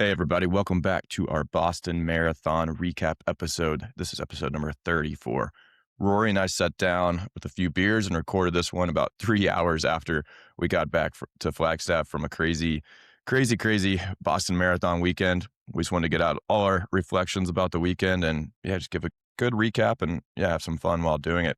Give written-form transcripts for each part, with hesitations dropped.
Hey, everybody. Welcome back to our Boston Marathon recap episode. This is episode number 34. Rory and I sat down with a few beers and recorded this one about 3 hours after we got back to Flagstaff from a crazy Boston Marathon weekend. We just wanted to get out all our reflections about the weekend and, just give a good recap and, have some fun while doing it.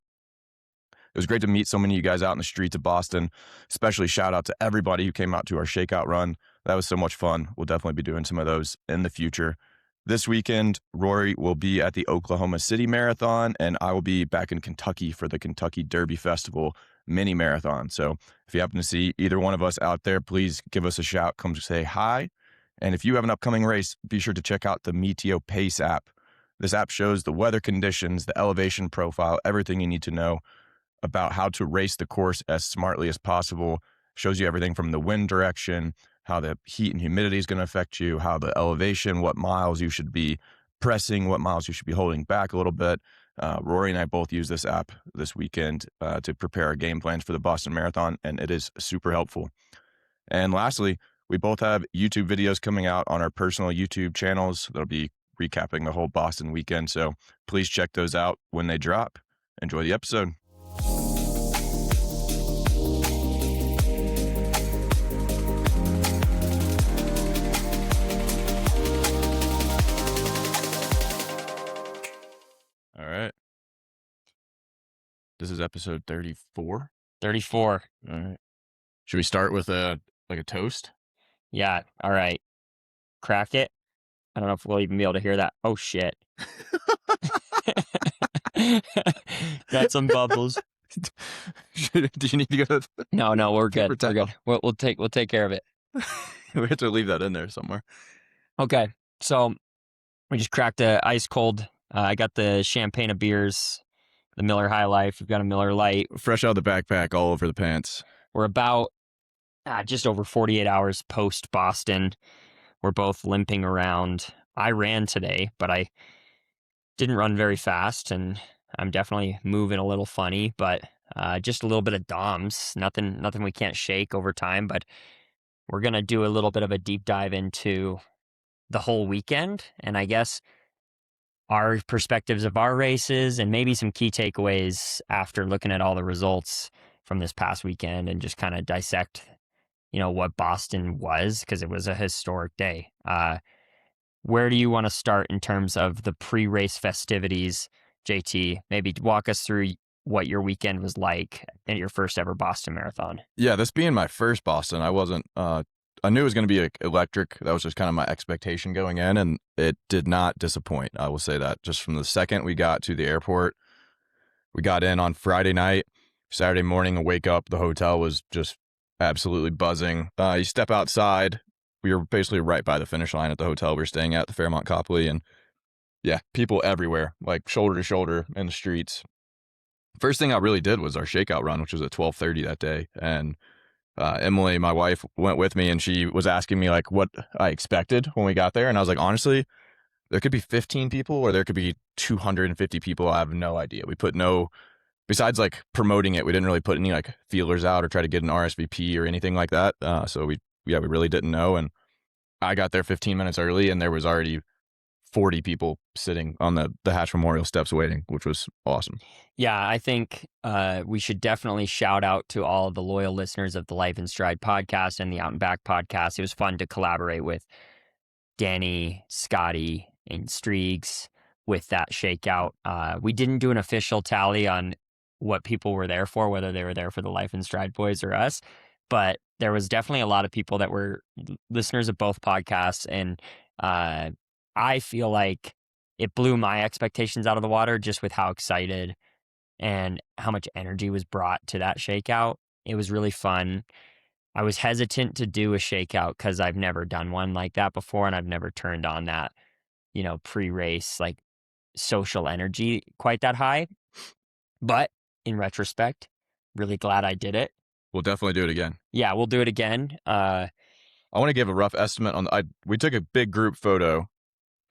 It was great to meet so many of you guys out in the streets of Boston, especially shout out to everybody who came out to our Shakeout Run. That was so much fun. We'll definitely be doing some of those in the future. This weekend, Rory will be at the Oklahoma City Marathon, and I will be back in Kentucky for the Kentucky Derby Festival mini marathon. So if you happen to see either one of us out there, please give us a shout. Come say hi. And if you have an upcoming race, be sure to check out the Meteo Pace app. This app shows the weather conditions, the elevation profile, everything you need to know about how to race the course as smartly as possible. Shows you everything from the wind direction, how the heat and humidity is going to affect you, how the elevation, what miles you should be pressing, what miles you should be holding back a little bit. Rory and I both use this app this weekend to prepare our game plans for the Boston Marathon, and it is super helpful. And lastly, we both have YouTube videos coming out on our personal YouTube channels that'll be recapping the whole Boston weekend. So please check those out when they drop. Enjoy the episode. All right. This is episode 34. 34. All right. Should we start with a toast? Yeah. All right. Crack it. I don't know if we'll even be able to hear that. Oh, shit. Got some bubbles. Do you need to go? No, we're good. We're good. We'll take care of it. We have to leave that in there somewhere. Okay. So we just cracked a ice cold. I got the champagne of beers, the Miller High Life. We've got a Miller Lite. Fresh out of the backpack, all over the pants. We're about just over 48 hours post Boston. We're both limping around. I ran today, but I didn't run very fast, and I'm definitely moving a little funny, but just a little bit of DOMS. Nothing we can't shake over time, but we're going to do a little bit of a deep dive into the whole weekend, and I guess our perspectives of our races and maybe some key takeaways after looking at all the results from this past weekend and just kind of dissect, what Boston was, because it was a historic day. Where do you want to start in terms of the pre-race festivities, JT? Maybe walk us through what your weekend was like at your first ever Boston Marathon. Yeah, this being my first Boston, I knew it was going to be electric. That was just kind of my expectation going in, and it did not disappoint. I will say that. Just from the second we got to the airport, we got in on Friday night, Saturday morning, and wake up, the hotel was just absolutely buzzing. You step outside, we were basically right by the finish line at the hotel we were staying at, the Fairmont Copley, and people everywhere, like shoulder to shoulder in the streets. First thing I really did was our shakeout run, which was at 12:30 that day, and Emily, my wife, went with me, and she was asking me like what I expected when we got there. And I was like, honestly, there could be 15 people or there could be 250 people. I have no idea. We put besides like promoting it, we didn't really put any like feelers out or try to get an RSVP or anything like that. So we really didn't know. And I got there 15 minutes early, and there was already 40 people sitting on the Hatch Memorial steps waiting, which was awesome. Yeah, I think we should definitely shout out to all of the loyal listeners of the Life in Stride podcast and the Out and Back podcast. It was fun to collaborate with Danny, Scotty, and Streegs with that shakeout. We didn't do an official tally on what people were there for, whether they were there for the Life in Stride boys or us, but there was definitely a lot of people that were listeners of both podcasts, and I feel like it blew my expectations out of the water just with how excited and how much energy was brought to that shakeout. It was really fun. I was hesitant to do a shakeout because I've never done one like that before, and I've never turned on that, pre-race, like social energy quite that high. But in retrospect, really glad I did it. We'll definitely do it again. Yeah, we'll do it again. I want to give a rough estimate on we took a big group photo,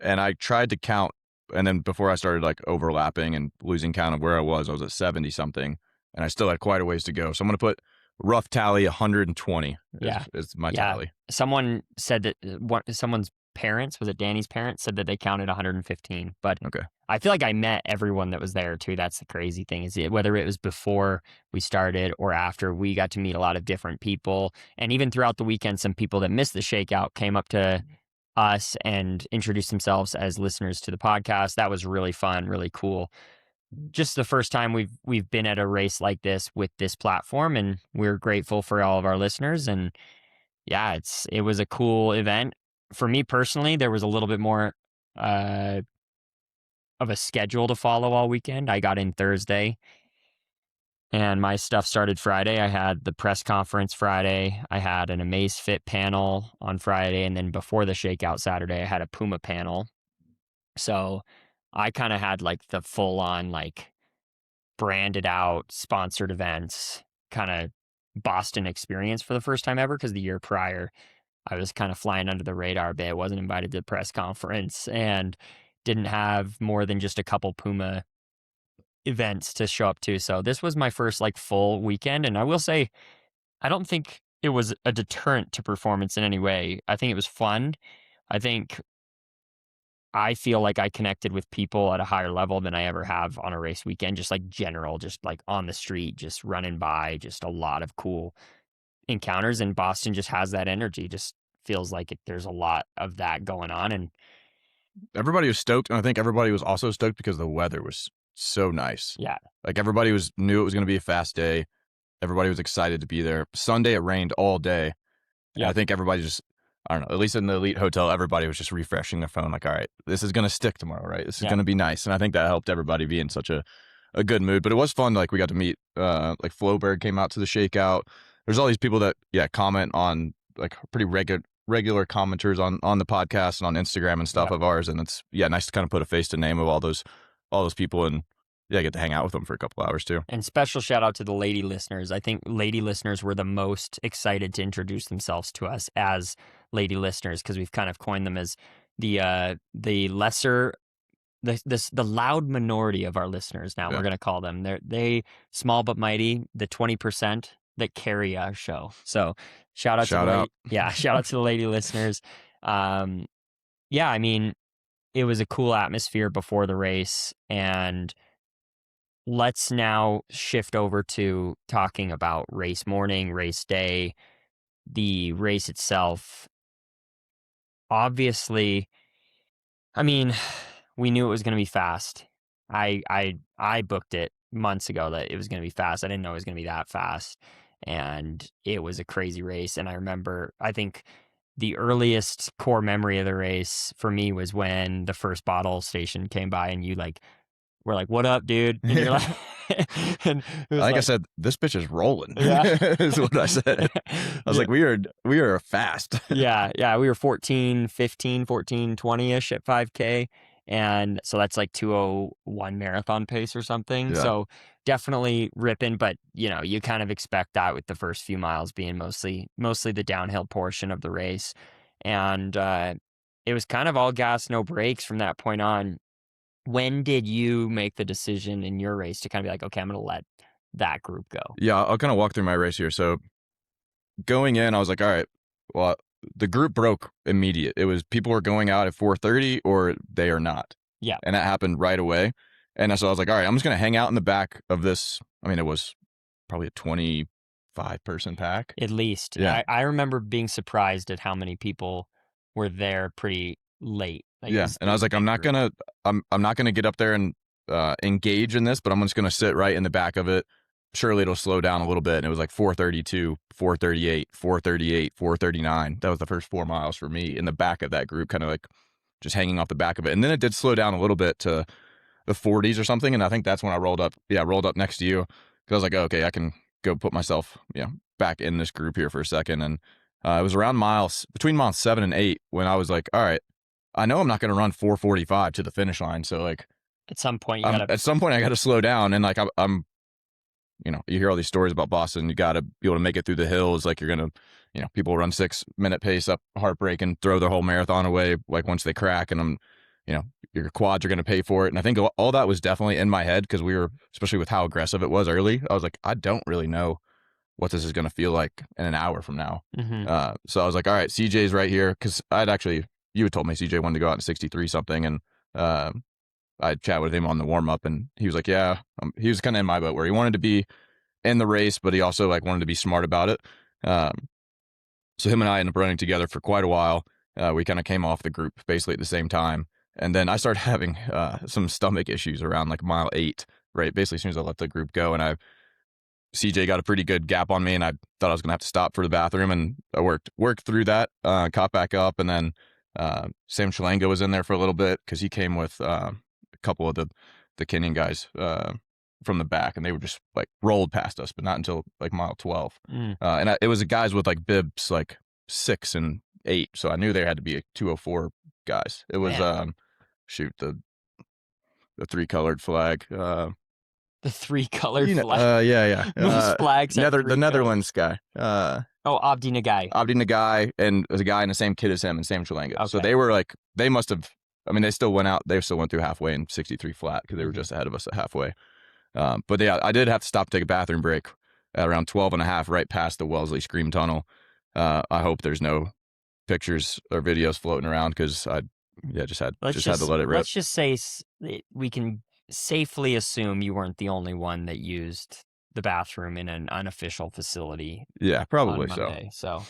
and I tried to count, and then before I started like overlapping and losing count of where I was at 70 something, and I still had quite a ways to go. So I'm going to put rough tally 120 is my tally. Someone said that someone's parents, was it Danny's parents, said that they counted 115. But Okay. I feel like I met everyone that was there too. That's the crazy thing, is whether it was before we started or after, we got to meet a lot of different people. And even throughout the weekend, some people that missed the shakeout came up to us and introduced themselves as listeners to the podcast. That was really fun, really cool. Just the first time we've been at a race like this with this platform, and we're grateful for all of our listeners. And yeah, it was a cool event. For me personally, there was a little bit more uh, of a schedule to follow all weekend. I got in Thursday and my stuff started Friday. I had the press conference Friday. I had an Amaze Fit panel on Friday. And then before the shakeout Saturday, I had a Puma panel. So I kind of had like the full on, like, branded out sponsored events kind of Boston experience for the first time ever. Cause the year prior, I was kind of flying under the radar a bit. Wasn't invited to the press conference and didn't have more than just a couple Puma events to show up to. So this was my first like full weekend. And I will say, I don't think it was a deterrent to performance in any way. I think it was fun. I think I feel like I connected with people at a higher level than I ever have on a race weekend, just like general, just like on the street, just running by, just a lot of cool encounters. And Boston just has that energy, just feels like there's a lot of that going on. And Everybody was stoked, and I think everybody was also stoked because the weather was so nice. yeah, Like everybody knew it was going to be a fast day. Everybody was excited to be there. Sunday it rained all day, and I yeah, think everybody just, I don't know, at least in the elite hotel, everybody was just refreshing their phone. Like, all right, this is going to stick tomorrow, right? This is yeah. going to be nice, and I think that helped everybody be in such a good mood. But it was fun. Like we got to meet, like Floberg came out to the shakeout. There's all these people that comment on, like, pretty regular commenters on the podcast and on Instagram and stuff Yeah. of ours, and it's nice to kind of put a face to name of all those people, and get to hang out with them for a couple hours too. And special shout out to the lady listeners. I think lady listeners were the most excited to introduce themselves to us as lady listeners, because we've kind of coined them as the lesser, the loud minority of our listeners. Now Yeah. we're going to call them, they small but mighty, the 20% that carry our show. So shout out Shout out. shout out to the lady listeners. Yeah, I mean, it was a cool atmosphere before the race, and let's now shift over to talking about race morning, race day, the race itself. Obviously, I mean, we knew it was going to be fast. I booked it months ago that it was going to be fast. I didn't know it was going to be that fast, and it was a crazy race. And I remember, I think the earliest core memory of the race for me was when the first bottle station came by, and you like were like, "What up, dude?" And you're like, and it was Like I like, said, this bitch is rolling. yeah. Is what I said. I was Yeah. like, we are fast. Yeah. We were 14, 15, 14, 20-ish at 5K. And so that's like 2:01 marathon pace or something. Yeah. So definitely ripping, but you kind of expect that with the first few miles being mostly the downhill portion of the race. And it was kind of all gas, no brakes from that point on. When did you make the decision in your race to kind of be like, okay, I'm going to let that group go? Yeah, I'll kind of walk through my race here. So going in, I was like, all right, well, the group broke immediate. It was people were going out at 4:30 or they are not. Yeah. And that happened right away. And so I was like, all right, I'm just going to hang out in the back of this. I mean, it was probably a 25-person pack. At least. Yeah. I remember being surprised at how many people were there pretty late. Like, Yeah. And I was like, I'm not going to get up there and engage in this, but I'm just going to sit right in the back of it. Surely it'll slow down a little bit. And it was like 4:32, 4:38, 4:38, 4:39. That was the first 4 miles for me in the back of that group, kind of like just hanging off the back of it. And then it did slow down a little bit to the 40s or something. And I think that's when I rolled up next to you, because I was like, oh, okay, I can go put myself back in this group here for a second. And it was around between miles 7 and 8 when I was like, all right, I know I'm not going to run 4:45 to the finish line. So like at some point at some point I got to slow down. And like I'm you hear all these stories about Boston. You got to be able to make it through the hills. Like you're going to, people run 6-minute pace up heartbreak and throw their whole marathon away. Like once they crack, and your quads are going to pay for it. And I think all that was definitely in my head, because we were, especially with how aggressive it was early, I was like, I don't really know what this is going to feel like in an hour from now. Mm-hmm. So I was like, all right, CJ's right here. Cause I'd actually you had told me CJ wanted to go out in 63 something, and I chat with him on the warm up, and he was like, yeah, he was kind of in my boat where he wanted to be in the race, but he also like wanted to be smart about it. Um, so him and I ended up running together for quite a while. We kind of came off the group basically at the same time. And then I started having some stomach issues around like mile 8, right? Basically, as soon as I let the group go, and CJ got a pretty good gap on me, and I thought I was gonna have to stop for the bathroom, and I worked through that, caught back up, and then Sam Shalango was in there for a little bit because he came with a couple of the Kenyan guys from the back, and they were just like rolled past us, but not until like mile 12. Mm. It was guys with like bibs like 6 and 8, so I knew there had to be 204 guys. It was Man, shoot the 3-colored flag. the 3-colored flag. Yeah. Most flags have The 3 Netherlands colors. guy. Oh, Abdi Nagai. Abdi Nagai, and there's a guy in the same kit as him and Sam Chalango. Okay. So they were like, they must have, I mean, they still went out, they still went through halfway in 63 flat because they were just ahead of us at halfway. But yeah, I did have to stop to take a bathroom break at around 12 and a half, right past the Wellesley Scream Tunnel. I hope there's no pictures or videos floating around because just had to let it rip. Let's just say we can safely assume you weren't the only one that used the bathroom in an unofficial facility. Yeah, probably on Monday, so.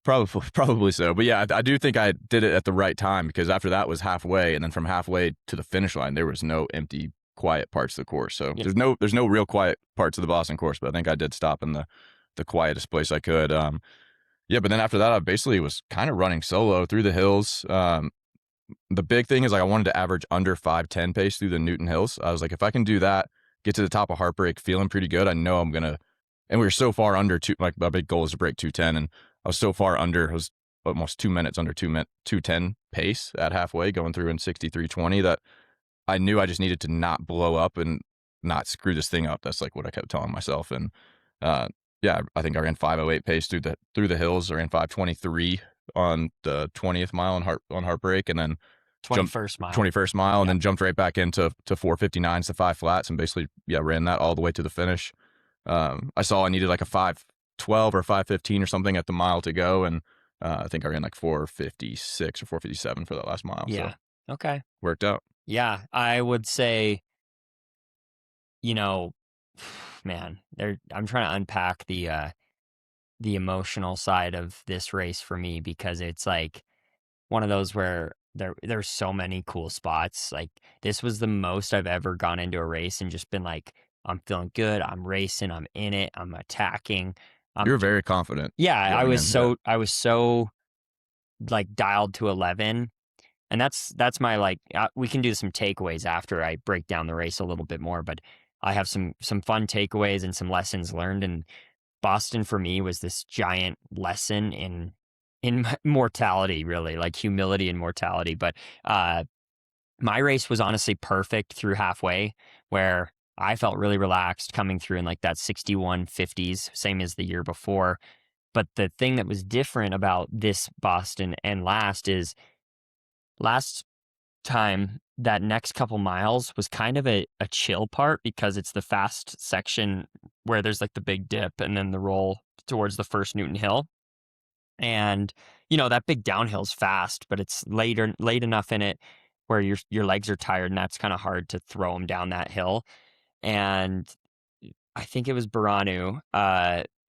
Probably so. But yeah, I do think I did it at the right time because after that was halfway, and then from halfway to the finish line, there was no empty, quiet parts of the course. So Yep. there's no real quiet parts of the Boston course, but I think I did stop in the quietest place I could. But then after that, I basically was kind of running solo through the hills. The big thing is like I wanted to average under 5:10 pace through the Newton Hills. I was like, if I can do that, get to the top of Heartbreak feeling pretty good, I know I'm gonna. And we were so far under like my big goal is to break 2:10, and I was so far under. I was almost 2 minutes under 2:10 pace at halfway, going through in 63:20. That I knew I just needed to not blow up and not screw this thing up. That's like what I kept telling myself. And I think I ran 5:08 pace through the hills. I ran 5:23 on the 20th mile on Heartbreak, and then 21st mile, and then jumped right back into 4:59s to 5 flats, and basically ran that all the way to the finish. I saw I needed like a 5:12 or 5:15 or something at the mile to go, and I think I ran like 4:56 or 4:57 for that last mile. Yeah. So okay. worked out. Yeah, I would say, man, I'm trying to unpack the emotional side of this race for me because it's like one of those where there's so many cool spots. Like this was the most I've ever gone into a race and just been like, I'm feeling good. I'm racing. I'm in it. I'm attacking. You're very confident. Yeah, I was in. so like dialed to 11. And that's my like we can do some takeaways after I break down the race a little bit more, but I have some fun takeaways and some lessons learned, and Boston for me was this giant lesson in mortality, really, like humility and mortality. But my race was honestly perfect through halfway, where I felt really relaxed coming through in like that 61:50s, same as the year before. But the thing that was different about this Boston and last time, that next couple miles was kind of a chill part because it's the fast section where there's like the big dip and then the roll towards the first Newton Hill. And, that big downhill's fast, but it's late enough in it where your legs are tired, and that's kind of hard to throw them down that hill. And I think it was Baranu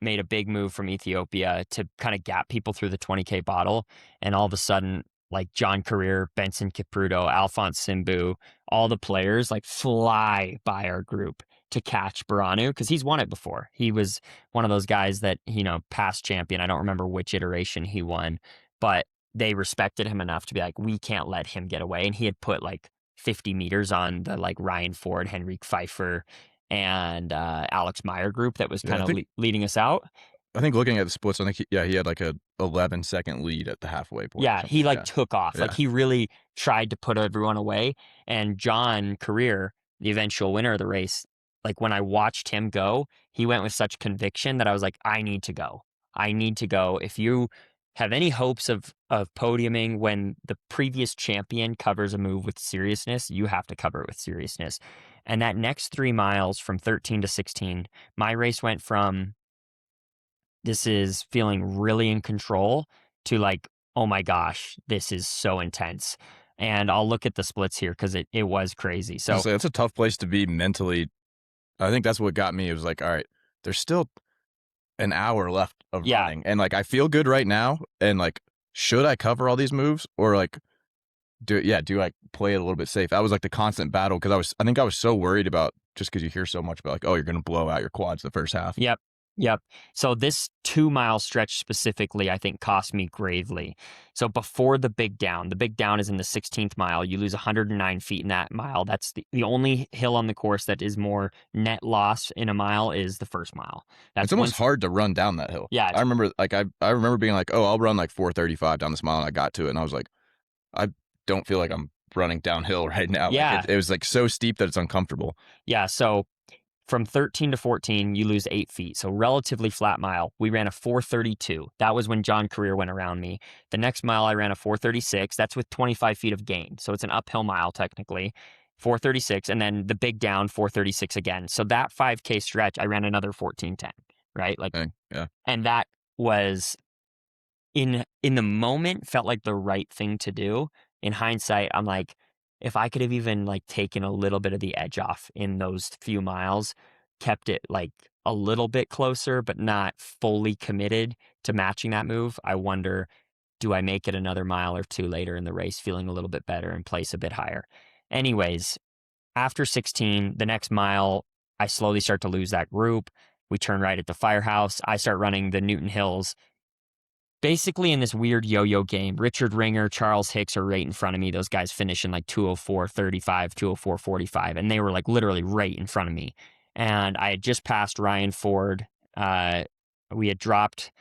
made a big move from Ethiopia to kind of gap people through the 20K bottle. And all of a sudden, like John Career, Benson Kipruto, Alphonse Simbu, all the players like fly by our group to catch Baranu because he's won it before. He was one of those guys that, past champion. I don't remember which iteration he won, but they respected him enough to be like, we can't let him get away. And he had put like 50 meters on the like Ryan Ford, Henrik Pfeiffer, and Alex Meyer group that was kind of leading us out. I think looking at the splits, I think he had like a 11-second lead at the halfway point. Yeah, he took off. Yeah. Like he really tried to put everyone away. And John Career, the eventual winner of the race, like when I watched him go, he went with such conviction that I was like, I need to go. I need to go. If you have any hopes of podiuming when the previous champion covers a move with seriousness, you have to cover it with seriousness. And that next 3 miles from 13 to 16, my race went from this is feeling really in control to like oh my gosh, this is so intense. And I'll look at the splits here because it was crazy. I was So gonna say, that's a tough place to be mentally. I think that's what got me. It was like, all right, there's still an hour left of yeah, running, and like I feel good right now, and like should I cover all these moves or like do I play it a little bit safe? That was like the constant battle because I think I was so worried about just because you hear so much about like, oh, you're gonna blow out your quads the first half. yep. Yep. So this 2 mile stretch specifically, I think cost me gravely. So before the big down is in the 16th mile. You lose 109 feet in that mile. That's the only hill on the course that is more net loss in a mile is the first mile. It's That's almost once, hard to run down that hill. yeah, I remember like I remember being like, oh, I'll run like 4:35 down this mile, and I got to it, and I was like, I don't feel like I'm running downhill right now. Like yeah, it was like so steep that it's uncomfortable. yeah. So from 13 to 14, you lose 8 feet. So relatively flat mile. We ran a 4:32. That was when John Career went around me. The next mile I ran a 4:36. That's with 25 feet of gain. So it's an uphill mile technically. 4:36, and then the big down 4:36 again. So that 5K stretch, I ran another 14:10, right? Like, Yeah. and that was in the moment felt like the right thing to do. In hindsight, I'm like, if I could have even like taken a little bit of the edge off in those few miles, kept it like a little bit closer, but not fully committed to matching that move, I wonder, do I make it another mile or two later in the race feeling a little bit better and place a bit higher? Anyways, after 16, the next mile, I slowly start to lose that group. We turn right at the firehouse. I start running the Newton Hills basically in this weird yo-yo game. Richard Ringer, Charles Hicks are right in front of me. Those guys finish in like 2:04:35, 2:04:45, and they were like literally right in front of me. And I had just passed Ryan Ford. Uh, we had dropped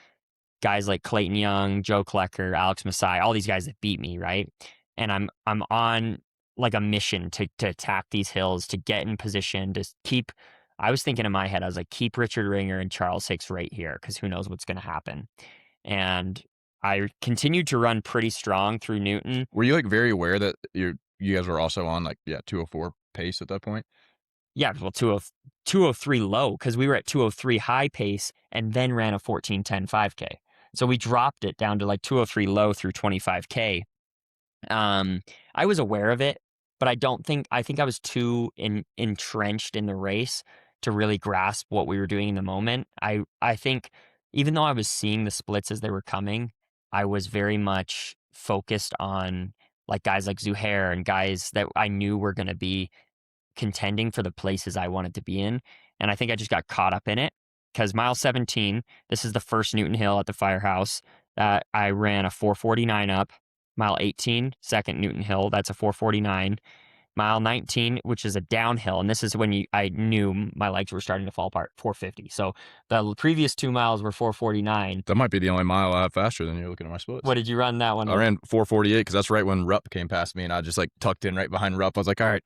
guys like Clayton Young, Joe Klecker, Alex Masai, all these guys that beat me, right? And I'm on like a mission to attack these hills, to get in position, to keep. I was thinking in my head, I was like, keep Richard Ringer and Charles Hicks right here because who knows what's going to happen. And I continued to run pretty strong through Newton. Were you like very aware that you guys were also on like 204 pace at that point? Yeah, well, 203 low because we were at 203 high pace and then ran a 14:10 5K. So we dropped it down to like 203 low through 25K. Um, I was aware of it, but I think I was too entrenched in the race to really grasp what we were doing in the moment. I think even though I was seeing the splits as they were coming, I was very much focused on like guys like Zuhair and guys that I knew were going to be contending for the places I wanted to be in. And I think I just got caught up in it because mile 17, this is the first Newton Hill at the firehouse that I ran a 4:49 up. Mile 18, second Newton Hill, that's a 4:49. Mile 19, which is a downhill, and this is when I knew my legs were starting to fall apart, 4:50. So the previous 2 miles were 4:49. That might be the only mile I have faster than you're looking at my splits. What did you run that one I with? ran 4:48 because that's right when Rupp came past me, and I just like tucked in right behind Rupp. I was like, all right,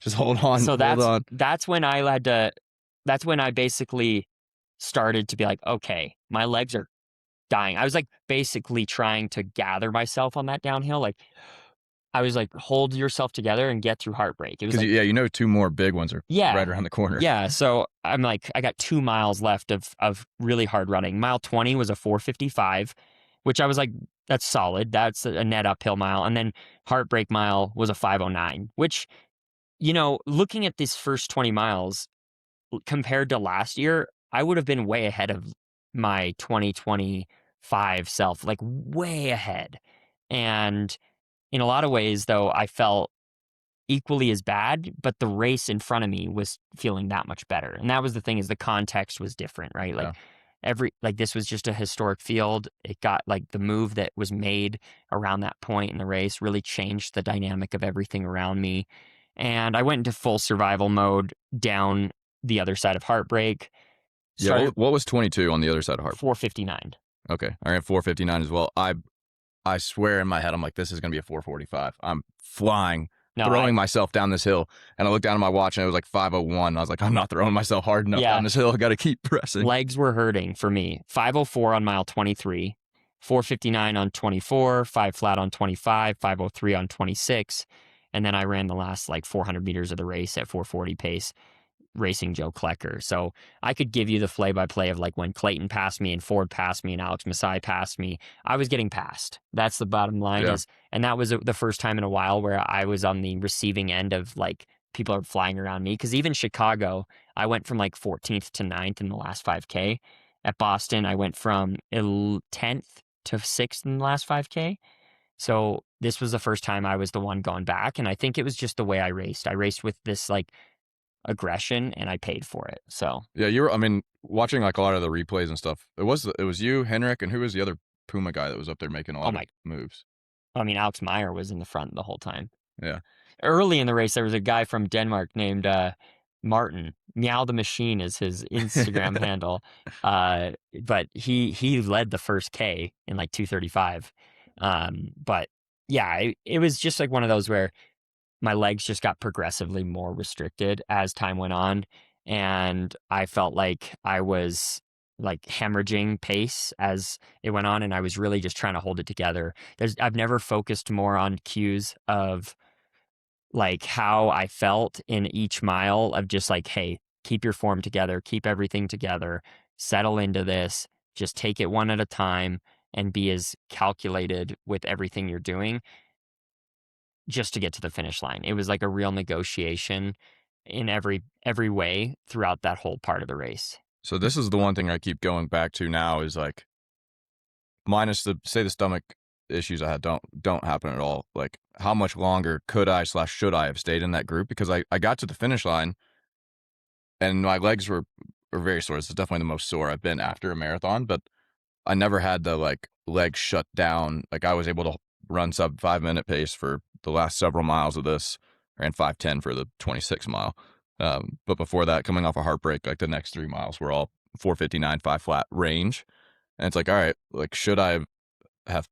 just hold on, So hold on. that's when I had to. That's when I basically started to be like, okay, my legs are dying. I was like basically trying to gather myself on that downhill. Like I was like, hold yourself together and get through heartbreak. It was Because like, two more big ones are yeah, right around the corner. yeah. So I'm like, I got 2 miles left of really hard running. Mile 20 was a 4:55, which I was like, that's solid. That's a net uphill mile. And then heartbreak mile was a 5:09, which, looking at these first 20 miles compared to last year, I would have been way ahead of my 2025 self, like way ahead. And in a lot of ways, though, I felt equally as bad, but the race in front of me was feeling that much better. And that was the thing, is the context was different, right? Yeah. Like this was just a historic field. It got like the move that was made around that point in the race really changed the dynamic of everything around me. And I went into full survival mode down the other side of heartbreak. Yeah. Started What was 22 on the other side of Harp? 4:59. Okay. I ran 4:59 as well. I swear in my head, I'm like, this is going to be a 4:45. I'm flying, No, throwing myself down this hill. And I looked down at my watch and it was like 5:01. I was like, I'm not throwing myself hard enough yeah, down this hill. I got to keep pressing. legs were hurting for me. 5:04 on mile 23, 4:59 on 24, 5 flat on 25, 5:03 on 26. And then I ran the last like 400 meters of the race at 4:40 pace. Racing Joe Klecker. So I could give you the play-by-play of like when Clayton passed me and Ford passed me and Alex Masai passed me. I was getting passed. That's the bottom line Yeah. is, and that was the first time in a while where I was on the receiving end of like people are flying around me. Because even Chicago, I went from like 14th to 9th in the last 5K. At Boston, I went from 10th to 6th in the last 5K. So this was the first time I was the one going back. And I think it was just the way I raced. I raced with this like aggression and I paid for it. So, Yeah, I mean, watching like a lot of the replays and stuff, it was you, Henrik, and who was the other Puma guy that was up there making a oh lot of my, moves? I mean, Alex Meyer was in the front the whole time. Yeah. Early in the race, there was a guy from Denmark named Martin. Meow the Machine is his Instagram handle. But he led the first K in like 2:35. But yeah, it was just like one of those where my legs just got progressively more restricted as time went on. And I felt like I was like hemorrhaging pace as it went on. And I was really just trying to hold it together. I've never focused more on cues of like how I felt in each mile of just like, hey, keep your form together, keep everything together, settle into this, just take it one at a time and be as calculated with everything you're doing just to get to the finish line. It was like a real negotiation in every way throughout that whole part of the race. So this is the one thing I keep going back to now is like, minus the stomach issues I had don't happen at all. Like, how much longer could I / should I have stayed in that group? Because I got to the finish line and my legs were very sore. This is definitely the most sore I've been after a marathon, but I never had the like legs shut down. Like, I was able to run sub 5-minute pace for the last several miles of this. I ran 5:10 for the 26 mile. But before that, coming off a heartbreak, like the next 3 miles were all 4:59, 5 flat range. And it's like, all right, like, should I have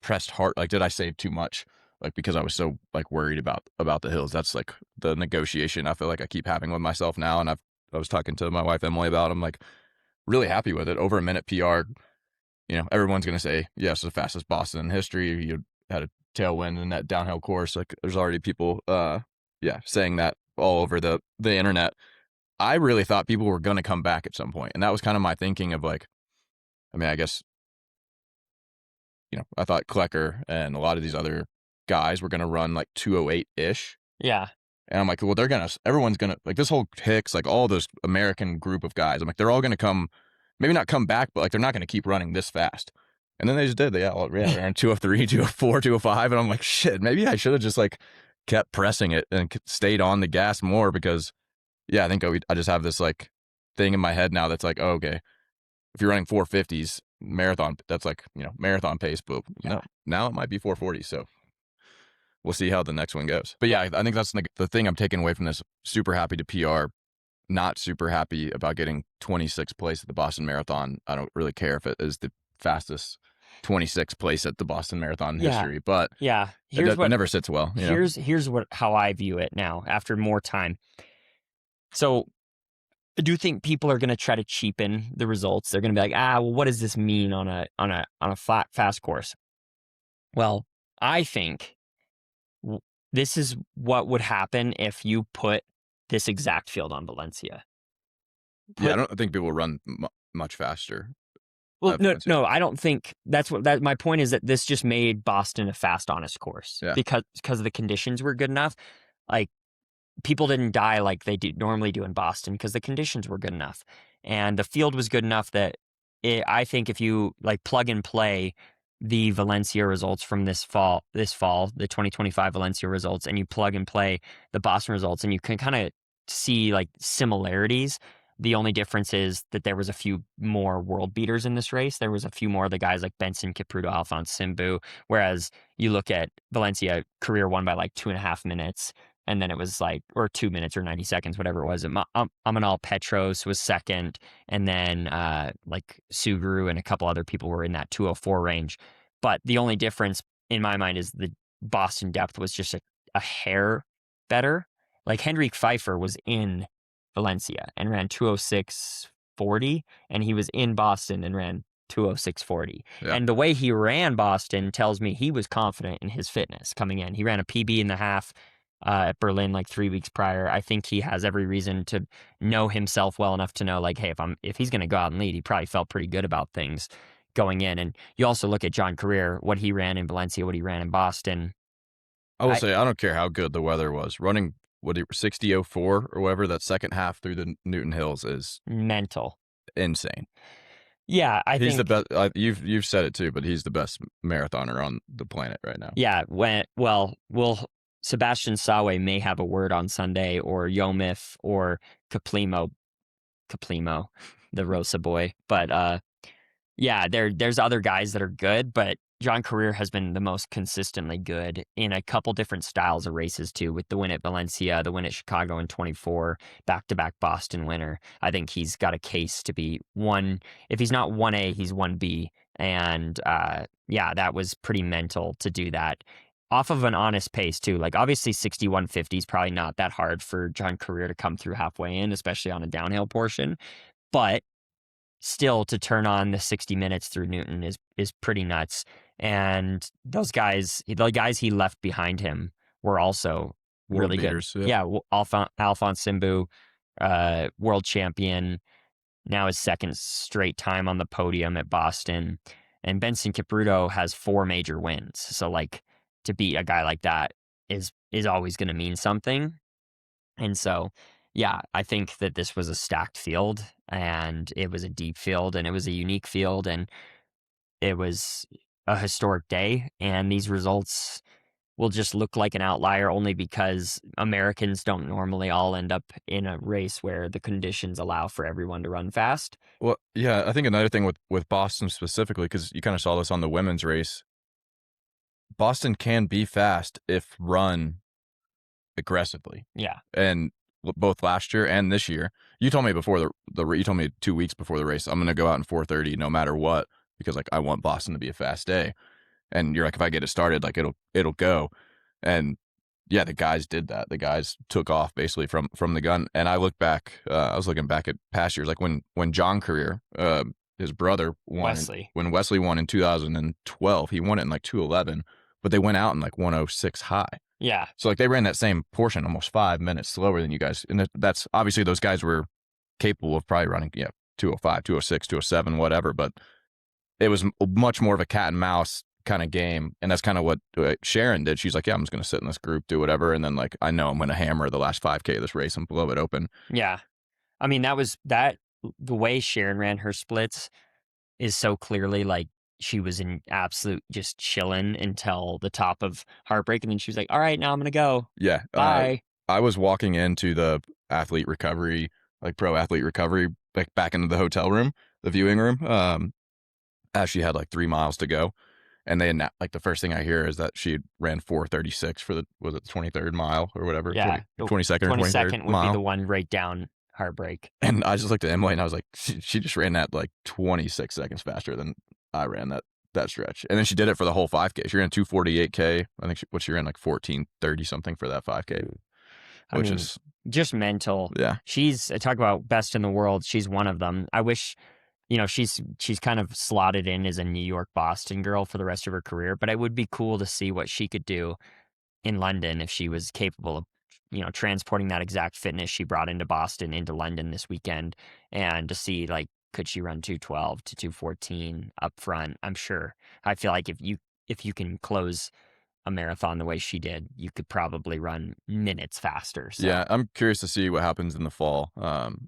pressed hard? Like, did I save too much? Like, because I was so like worried about the hills. That's like the negotiation I feel like I keep having with myself now. And I was talking to my wife Emily about it. I'm like really happy with it. Over a minute PR. You know, everyone's gonna say yes, the fastest Boston in history. You had a tailwind in that downhill course. Like, there's already people, saying that all over the internet. I really thought people were gonna come back at some point, and that was kind of my thinking of like, I mean, I guess, I thought Klecker and a lot of these other guys were gonna run like 2:08 ish. Yeah. And I'm like, well, everyone's gonna, like, this whole Hicks, like all this American group of guys. I'm like, they're all gonna come, maybe not come back, but like they're not gonna keep running this fast. And then they just did. They ran 2:03, 2:04, 2:05, and I'm like, shit, maybe I should have just like kept pressing it and stayed on the gas more because, yeah, I think I just have this like thing in my head now that's like, oh, okay, if you're running 450s marathon, that's like, marathon pace, but Yeah. no, now it might be 440. So we'll see how the next one goes. But yeah, I think that's like the thing I'm taking away from this. Super happy to PR, not super happy about getting 26th place at the Boston Marathon. I don't really care if it is the fastest 26th place at the Boston Marathon in Yeah. history, but Yeah. it never sits well. Here's how I view it now after more time. So I do think people are going to try to cheapen the results. They're going to be like, well, what does this mean on a flat fast course? Well, I think this is what would happen if you put this exact field on Valencia. I don't think people run much faster. Well, no, I don't think that's my point is that this just made Boston a fast, honest course because the conditions were good enough. Like, people didn't die like they normally do in Boston because the conditions were good enough. And the field was good enough that I think if you like plug and play the Valencia results from this fall, the 2025 Valencia results, and you plug and play the Boston results, and you can kind of see like similarities. The only difference is that there was a few more world beaters in this race. There was a few more of the guys like Benson Kipruto, Alphonse Simbu, whereas you look at Valencia, career won by like 2.5 minutes. And then it was like, or 2 minutes or 90 seconds, whatever it was. Amanal Petros was second. And then like Suguru and a couple other people were in that 2:04 range. But the only difference in my mind is the Boston depth was just a hair better. Like Hendrik Pfeiffer was in Valencia and ran 2:06.40. And he was in Boston and ran 2:06.40. Yeah. And the way he ran Boston tells me he was confident in his fitness coming in. He ran a PB in the half. at Berlin like 3 weeks prior. I think he has every reason to know himself well enough to know, like, hey, if he's going to go out and lead, he probably felt pretty good about things going in. And you also look at John Career, what he ran in Valencia, what he ran in Boston. I will I say, I don't care how good the weather was. Running 60:04 or whatever, that second half through the Newton Hills is mental. insane. Yeah, I He's the think. best. You've said it too, but he's the best marathoner on the planet right now. Yeah, Sebastian Sawe may have a word on Sunday, or Yomif, or Caplimo, the Rosa boy. But yeah, there's other guys that are good, but John Career has been the most consistently good in a couple different styles of races too, with the win at Valencia, the win at Chicago in 24, back-to-back Boston winner. I think he's got a case to be one. If he's not 1A, he's 1B. And yeah, that was pretty mental to do that. Off of an honest pace too. Like obviously 6150 is probably not that hard for John Career to come through halfway in, especially on a downhill portion. But still, to turn on the 60 minutes through Newton is pretty nuts. And those guys, the guys he left behind him, were also World really good. beaters. Yep. Yeah, Alphonse Simbu, world champion, now his second straight time on the podium at Boston. And Benson Kipruto has 4 major wins. So like to beat a guy like that is always going to mean something. And so, yeah, I think that this was a stacked field, and it was a deep field, and it was a unique field, and it was a historic day. And these results will just look like an outlier only because Americans don't normally all end up in a race where the conditions allow for everyone to run fast. Well, yeah, I think another thing with Boston specifically, because you kind of saw this on the women's race, Boston can be fast if run aggressively. Yeah. And both last year and this year, you told me before you told me 2 weeks before the race, I'm going to go out in 4:30 no matter what, because like I want Boston to be a fast day. And you're like, if I get it started, like it'll go. And yeah, the guys did that. The guys took off basically from the gun. And I look back, I was looking back at past years, like when John Career, his brother won, when Wesley won in 2012, he won it in like 2:11, but they went out in like 1:06 high. Yeah. So like they ran that same portion almost 5 minutes slower than you guys. And that's obviously those guys were capable of probably running, 2:05, 2:06, 2:07, whatever. But it was much more of a cat and mouse kind of game. And that's kind of what Sharon did. She's like, yeah, I'm just going to sit in this group, do whatever. And then like, I know I'm going to hammer the last 5K of this race and blow it open. Yeah. I mean, the way Sharon ran her splits is so clearly like she was in absolute just chilling until the top of Heartbreak. And then she was like, all right, now I'm going to go. Yeah. Bye. I was walking into the athlete recovery, like pro athlete recovery, like back into the hotel room, the viewing room, as she had like 3 miles to go. And they like the first thing I hear is that she ran 4:36 for the 23rd mile or whatever. Yeah. 22nd or 23rd would mile. be the one right down Heartbreak. And I just looked at Emily and I was like, she just ran that like 26 seconds faster than I ran that stretch. And then she did it for the whole 5K. She ran 2:48K. I think she ran like 14:30 something for that 5K, which is just mental. Yeah. She's talk about best in the world. She's one of them. I wish, she's kind of slotted in as a New York, Boston girl for the rest of her career, but it would be cool to see what she could do in London if she was capable of, transporting that exact fitness she brought into Boston into London this weekend, and to see like, could she run 2:12 to 2:14 up front? I'm sure. I feel like if you can close a marathon the way she did, you could probably run minutes faster. So. Yeah, I'm curious to see what happens in the fall.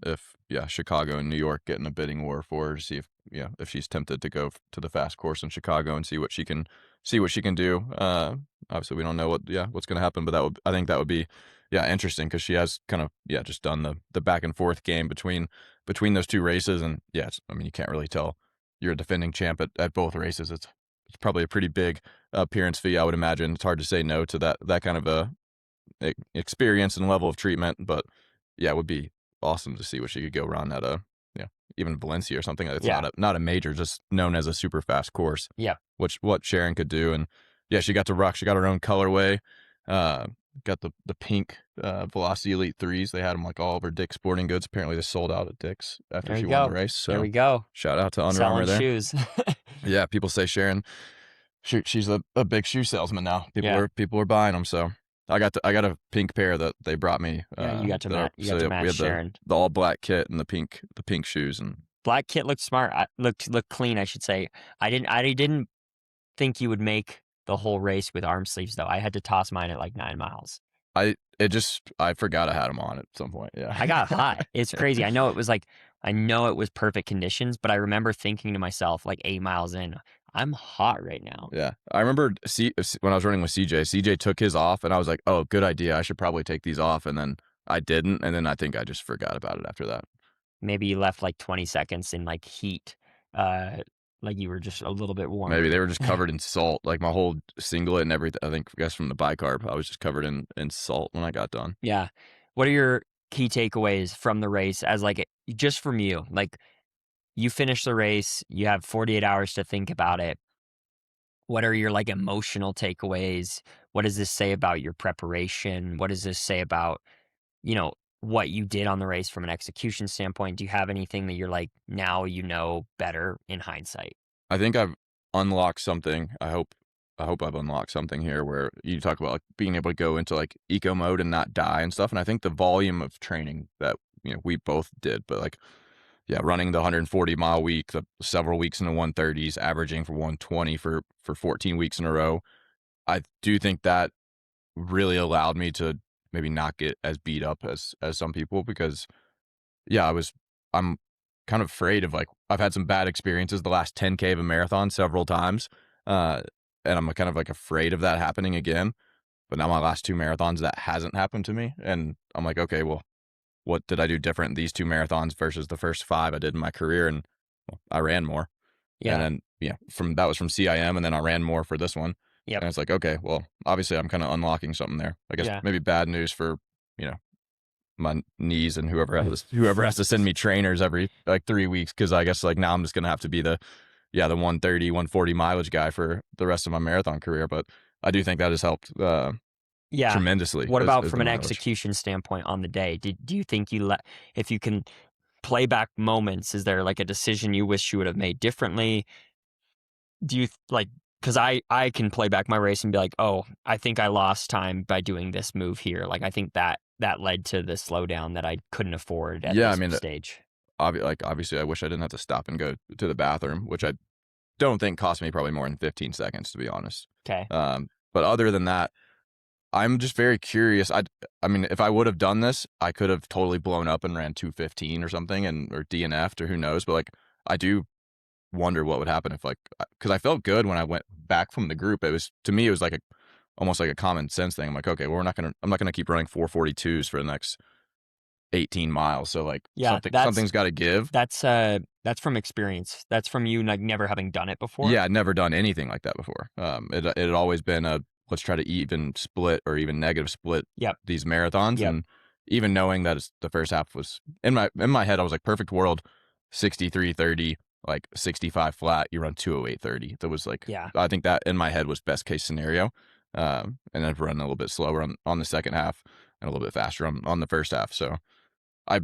If Chicago and New York get in a bidding war for her, to see if she's tempted to go to the fast course in Chicago and see what she can do. Obviously, we don't know what's going to happen, but I think that would be interesting, because she has kind of just done the back and forth game between those two races, and you can't really tell you're a defending champ at both races. It's probably a pretty big appearance fee, I would imagine. It's hard to say no to that kind of a experience and level of treatment, but it would be awesome to see what she could go run at even Valencia or something that's not a major, just known as a super fast course. Yeah. What Sharon could do. And she got to rock. She got her own colorway. Got the pink Velocity Elite 3s. They had them like all over Dick's Sporting Goods. Apparently they sold out at Dick's after she won the race. So there we go. Shout out to Under Armour there. Shoes. Yeah, people say Sharon, she's a big shoe salesman now. People are buying them. So I got a pink pair that they brought me. Yeah, you got to We match had Sharon. the all black kit and the pink shoes, and Black kit looked smart. Looked clean, I should say. I didn't think you would make the whole race with arm sleeves though. I had to toss mine at like 9 miles. I forgot I had them on at some point. I Yeah. got hot. It's crazy. I know it was perfect conditions, but I remember thinking to myself like 8 miles in, I'm hot right now. Yeah, I remember when I was running with CJ. CJ took his off, and I was like, "Oh, good idea. I should probably take these off." And then I didn't, and then I think I just forgot about it after that. Maybe you left like 20 seconds in like heat, uh, like you were just a little bit Maybe warmer. they were just covered in salt, like my whole singlet and everything. I think, I guess from the bicarb, I was just covered in salt when I got done. Yeah. What are your key takeaways from the race as like just from you? Like you finish the race, you have 48 hours to think about it. What are your like emotional takeaways? What does this say about your preparation? What does this say about, you know, what you did on the race from an execution standpoint? Do you have anything that you're like, now you know better in hindsight? I think I've unlocked something. I hope I've unlocked something here where you talk about like being able to go into like eco mode and not die and stuff. And I think the volume of training that we both did, but like yeah, running the 140-mile week, the several weeks in the 130s, averaging for 120 for 14 weeks in a row. I do think that really allowed me to maybe not get as beat up as some people because yeah, I'm kind of afraid of like I've had some bad experiences the last 10K of a marathon several times. Uh and I'm kind of like afraid of that happening again. But now my last two marathons that hasn't happened to me and I'm like, okay, well, what did I do different these two marathons versus the first five I did in my career? And well, I ran more. And Yeah. then, yeah, from that was from CIM, and then I ran more for this one. Yep. And it's like, okay, well, obviously I'm kind of unlocking something there. I guess Yeah. maybe bad news for, you know, my knees and whoever has to send me trainers every like 3 weeks. Cause I guess like now I'm just gonna have to be the 130, 140 mileage guy for the rest of my marathon career. But I do think that has helped Yeah. tremendously What about as from the an mileage. execution standpoint on the day? Do you think if you can play back moments, is there like a decision you wish you would have made differently? Do you like, because I can play back my race and be like, oh, I think I lost time by doing this move here. Like I think that led to the slowdown that I couldn't afford at Yeah, I this mean, stage. obviously I wish I didn't have to stop and go to the bathroom, which I don't think cost me probably more than 15 seconds, to be honest. Okay. But other than that, I'm just very curious. I mean, if I would have done this, I could have totally blown up and ran 2:15 or something, or DNF'd or who knows. But like, I do wonder what would happen if like, because I felt good when I went back from the group. It was to me, it was like almost like a common sense thing. I'm like, okay, well, I'm not gonna keep running 4:42s for the next 18 miles. So like, Yeah, something's got to give. that's from experience. That's from you like never having done it before. Yeah, I'd never done anything like that before. It had always been a let's try to even split or even negative split Yep. these marathons, Yep. and even knowing that the first half was in my head, I was like perfect world, 63:30, like 65 flat, you run 2:08:30. That was like Yeah. I think that in my head was best case scenario, and I've run a little bit slower on the second half and a little bit faster on the first half. So I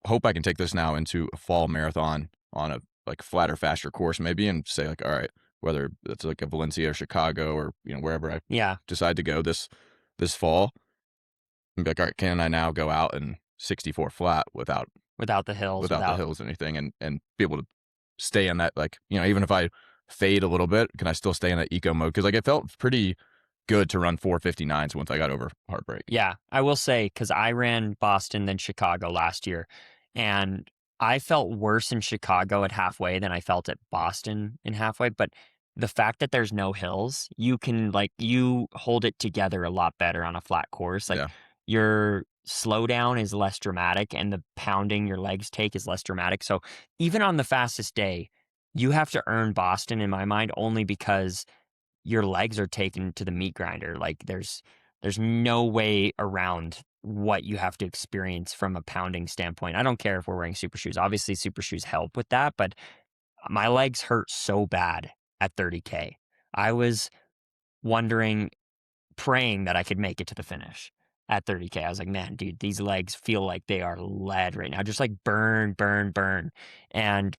hope I can take this now into a fall marathon on a like flatter, faster course maybe, and say like, all right, whether it's like a Valencia or Chicago or wherever I Yeah. decide to go this fall, and be like, all right, can I now go out and 64 flat Without the hills, without the without hills or anything, and be able to stay in that like even if I fade a little bit, can I still stay in that eco mode? Because like it felt pretty good to run 4:59s once I got over heartbreak. Yeah, I will say because I ran Boston then Chicago last year, and I felt worse in Chicago at halfway than I felt at Boston in halfway. But the fact that there's no hills, you can like you hold it together a lot better on a flat course. Like Yeah, your slowdown is less dramatic, and the pounding your legs take is less dramatic. So even on the fastest day, you have to earn Boston in my mind only because your legs are taken to the meat grinder. Like there's no way around what you have to experience from a pounding standpoint. I don't care if we're wearing super shoes. Obviously, super shoes help with that, but my legs hurt so bad at 30K. I was wondering, praying that I could make it to the finish at 30K. I was like, man, dude, these legs feel like they are lead right now. Just like burn, burn, burn. And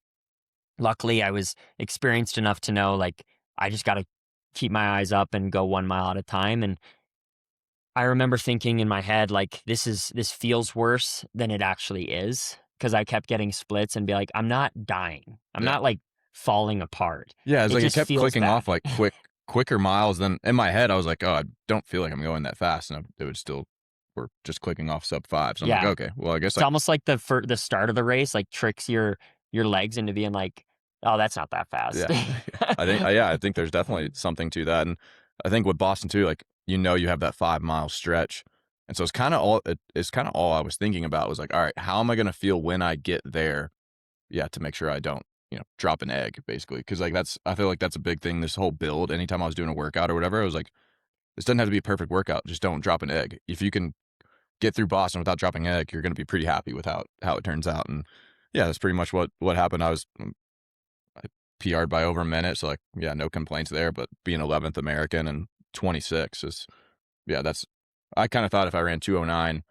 luckily, I was experienced enough to know like I just got to keep my eyes up and go 1 mile at a time. And I remember thinking in my head, like, this feels worse than it actually is, because I kept getting splits and be like, I'm not dying. I'm Yeah. not like falling apart. Yeah, it's It like it just kept feels clicking off bad. like quicker miles than in my head. I was like, oh, I don't feel like I'm going that fast, and it would still were just clicking off sub 5. So I'm like, Yeah. okay, well, I guess It's almost like the start of the race, like, tricks your legs into being like, "Oh, that's not that fast." yeah, I think there's definitely something to that, and I think with Boston too, like you have that 5 mile stretch, and so it's kind of all I was thinking about was like, all right, how am I going to feel when I get there? Yeah, to make sure I don't drop an egg basically, because like I feel like that's a big thing. This whole build, anytime I was doing a workout or whatever, I was like, this doesn't have to be a perfect workout. Just don't drop an egg. If you can get through Boston without dropping an egg, you're going to be pretty happy with how it turns out. And yeah, that's pretty much what happened. I PR'd by over a minute, so like yeah, no complaints there. But being 11th American and 26 is that's. I kind of thought if I ran 209,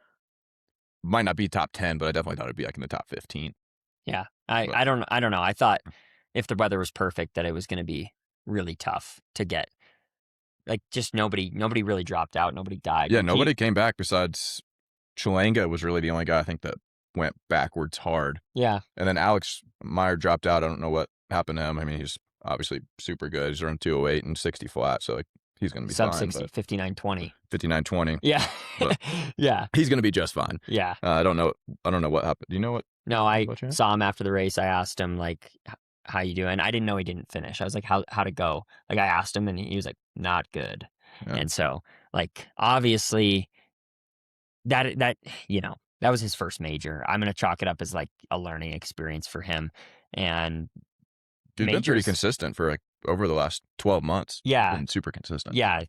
might not be top 10, but I definitely thought it'd be like in the top 15. Yeah. I But I don't I don't know. I thought if the weather was perfect that it was gonna be really tough to get. Like, just nobody really dropped out, nobody died. yeah, We keep nobody came back besides Chilanga was really the only guy I think that went backwards hard. Yeah, And then Alex Meyer dropped out. I don't know what happened to him. I mean, he's obviously super good. He's around 208 and 60 flat, so like he's going to be sub fine. 60, But 59:20. 59:20, Yeah. but Yeah, he's going to be just fine. yeah. I don't know. I don't know what happened. Do you know what No, I about you? saw him after the race. I asked him, like, how you doing?" I didn't know he didn't finish. I was like, how'd it go?" Like, I asked him, and he was like, "Not good." Yeah, And so, like, obviously, that that was his first major. I'm gonna chalk it up as, like, a learning experience for him, and he's been pretty majors. consistent for like over the last 12 months. Yeah, Been super consistent. yeah.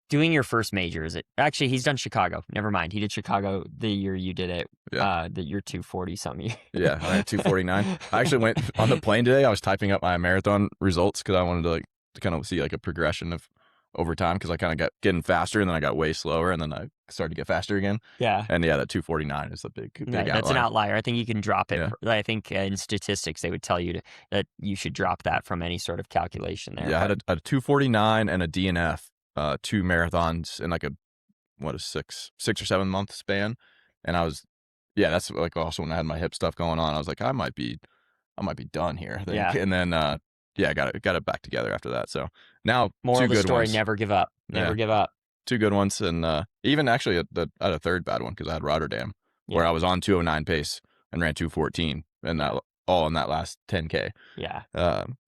Doing your first major, is it actually, he's done Chicago. Never mind. He did Chicago the year you did it, Yeah. the year 240 something. Yeah, I ran at 249. I actually went on the plane today. I was typing up my marathon results because I wanted to like to kind of see like a progression of over time because I kind of got getting faster and then I got way slower and then I started to get faster again. Yeah. And yeah, that 249 is the big That's an outlier. outlier. I think you can drop it. Yeah. I think in statistics they would tell you that you should drop that from any sort of calculation there. Yeah, I had But a 249 and a DNF, two marathons in like a what a 6 or 7 month span. And I was yeah, that's like also when I had my hip stuff going on. I was like, I might be done here, I think. yeah, And then yeah, got it back together after that. So now moral two of the good story: ones. never give up. Never Yeah. give up. Two good ones, and even actually I had a third bad one because I had Rotterdam, where Yeah, I was on 209 pace and ran 214, and yeah, that all in that last 10K. yeah. Um,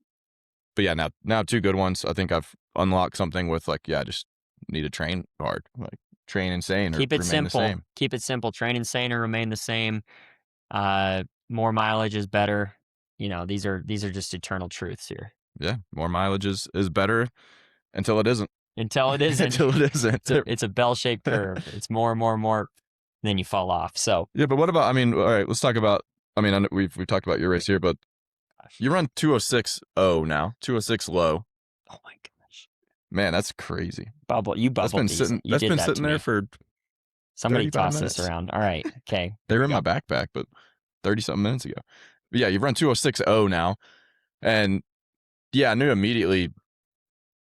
but yeah, now two good ones. I think I've unlocked something with like yeah, just need to train hard, like train insane or Keep it remain the simple. same. Keep it simple. Train insane or remain the same. More mileage is better. These are just eternal truths here. Yeah, more mileage is better until it isn't. Until it isn't. Until it isn't. It's a bell shaped curve. It's more and more and more, then you fall off. So, Yeah, but what about? I mean, all right, let's talk about. I mean, I know we've talked about your race here, but gosh. you run 206.0 now, 206 low. Oh my gosh. Man, that's crazy. You That's been bubbled these. sitting. You That's did been that to sitting there me. for Somebody 35 tossed this minutes. around. All right. Okay. They Here were we in my go. backpack, but 30 something minutes ago. But yeah, you've run 206.0 now, and yeah, I knew immediately.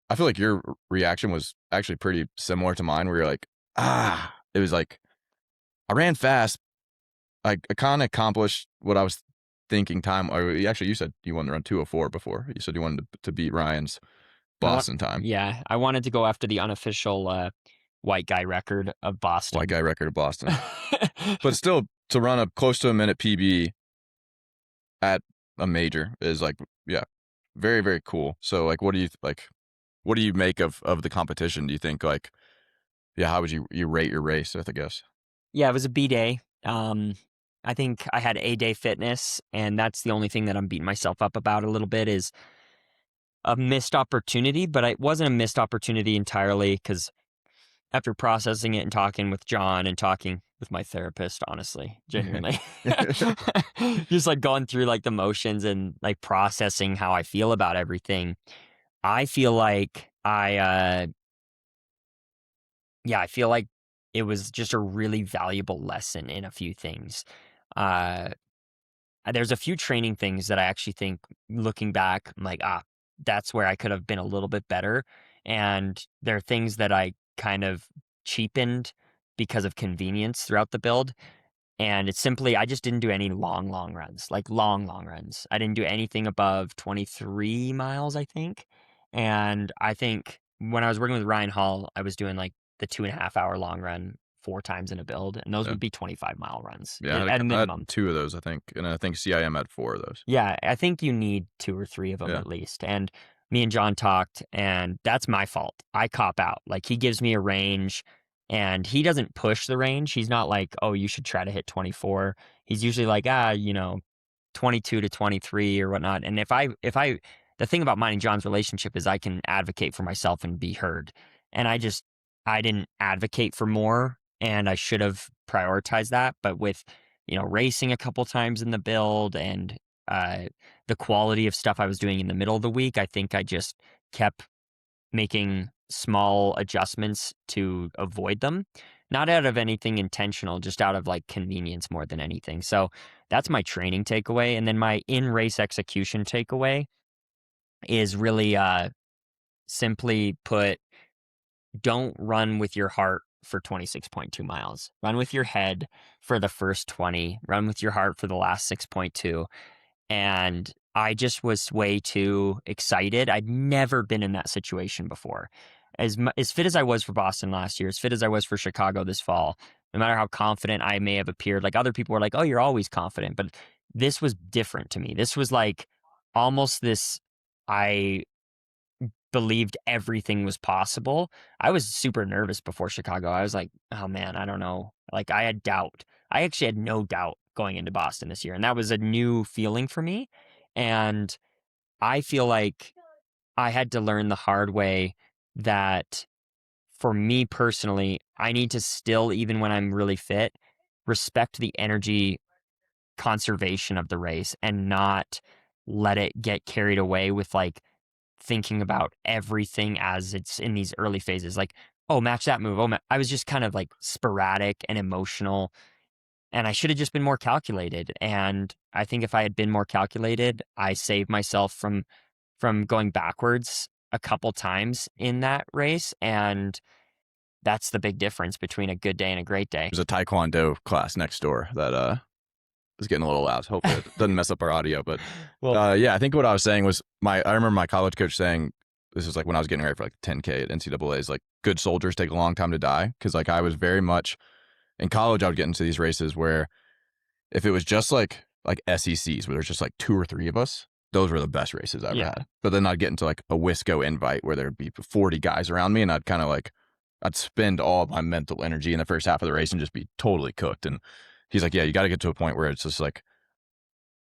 I feel like your reaction was actually pretty similar to mine, where you're like, it was like I ran fast. I kind of accomplished what I was thinking time. Or actually, you said you wanted to run 204 before. You said you wanted to beat Ryan's Boston time, Yeah, I wanted to go after the unofficial white guy record of white Boston. guy record of Boston, but still to run up close to a minute PB at a major is like, yeah, very, very cool. So like, what do you make of the competition? Do you think like, yeah, how would you rate your race? I guess. Yeah, it was a B day. I think I had A day fitness, and that's the only thing that I'm beating myself up about a little bit is a missed opportunity, but it wasn't a missed opportunity entirely because after processing it and talking with John and talking with my therapist, honestly, genuinely, just like going through like the motions and like processing how I feel about everything. I feel like I feel like it was just a really valuable lesson in a few things. Uh, there's a few training things that I actually think, looking back, I'm like, that's where I could have been a little bit better. And there are things that I kind of cheapened because of convenience throughout the build. And it's simply, I just didn't do any long runs, like long runs. I didn't do anything above 23 miles, I think. And I think when I was working with Ryan Hall, I was doing like the 2.5 hour long run 4 times in a build, and those Yeah. would be 25-mile runs Yeah, at a I had minimum. 2 of those, I think, and I think CIM had 4 of those. Yeah, I think you need 2 or 3 of them Yeah. at least, and me and John talked, and that's my fault. I cop out. Like, he gives me a range, and he doesn't push the range. He's not like, "Oh, you should try to hit 24." He's usually like, 22 to 23 or whatnot, and if I the thing about mine and John's relationship is I can advocate for myself and be heard, and I didn't advocate for more, and I should have prioritized that, but with, racing a couple times in the build and uh, the quality of stuff I was doing in the middle of the week, I think I just kept making small adjustments to avoid them. Not out of anything intentional, just out of like convenience more than anything. So that's my training takeaway. And then my in race execution takeaway is really simply put, don't run with your heart for 26.2 miles. Run with your head for the first 20, run with your heart for the last 6.2. And I just was way too excited. I'd never been in that situation before. As fit as I was for Boston last year, as fit as I was for Chicago this fall, no matter how confident I may have appeared, like other people were like, "Oh, you're always confident," but this was different to me. This was like almost this. I believed everything was possible. I was super nervous before Chicago. I was like, "Oh man, I don't know." Like I had doubt. I actually had no doubt going into Boston this year, and that was a new feeling for me. And I feel like I had to learn the hard way that for me personally, I need to still, even when I'm really fit, respect the energy conservation of the race and not let it get carried away with like thinking about everything as it's in these early phases. Like, oh, match that move. I was just kind of like sporadic and emotional, and I should have just been more calculated. And I think if I had been more calculated, I saved myself from going backwards a couple times in that race. And that's the big difference between a good day and a great day. There's a taekwondo class next door that, is getting a little loud. Hopefully it doesn't mess up our audio, but, Well, yeah, I think what I was saying was I remember my college coach saying this is, like, when I was getting ready for, like, 10K at NCAAs, like, good soldiers take a long time to die because like, I was very much in college, I would get into these races where if it was just like SECs where there's just like 2 or 3 of us, those were the best races I ever yeah, had. But then I'd get into like a Wisco invite where there'd be 40 guys around me, and I'd kind of like I'd spend all my mental energy in the first half of the race and just be totally cooked. And he's like, "Yeah, you got to get to a point where it's just like,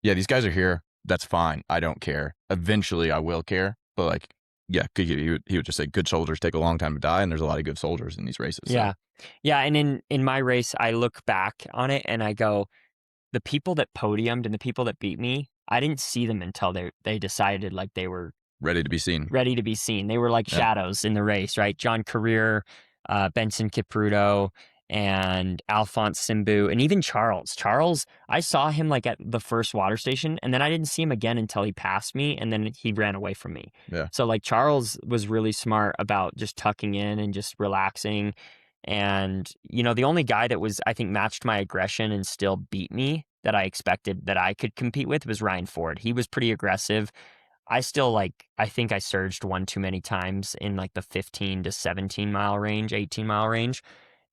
yeah, these guys are here. That's fine. I don't care. Eventually, I will care, but like." Yeah, he would just say good soldiers take a long time to die, and there's a lot of good soldiers in these races. So yeah, yeah. And in my race, I look back on it and I go, the people that podiumed and the people that beat me, I didn't see them until they decided like they were ready to be seen. ready to be seen. They were like Yeah, shadows in the race, right? John Career, Benson Kipruto, and Alphonse Simbu, and even Charles. Charles, I saw him like at the first water station, and then I didn't see him again until he passed me, and then he ran away from me. yeah. So like Charles was really smart about just tucking in and just relaxing. And the only guy that was I think matched my aggression and still beat me that I expected that I could compete with was Ryan Ford. He was pretty aggressive. I still I think I surged one too many times in like the 15 to 17 mile range, 18-mile range.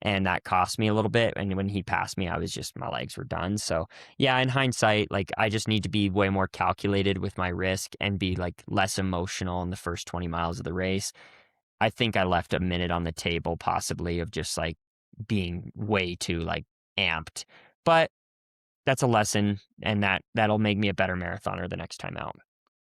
And that cost me a little bit. And when he passed me, my legs were done. So yeah, in hindsight, like I just need to be way more calculated with my risk and be like less emotional in the first 20 miles of the race. I think I left a minute on the table possibly of just like being way too like amped. But that's a lesson, and that'll make me a better marathoner the next time out.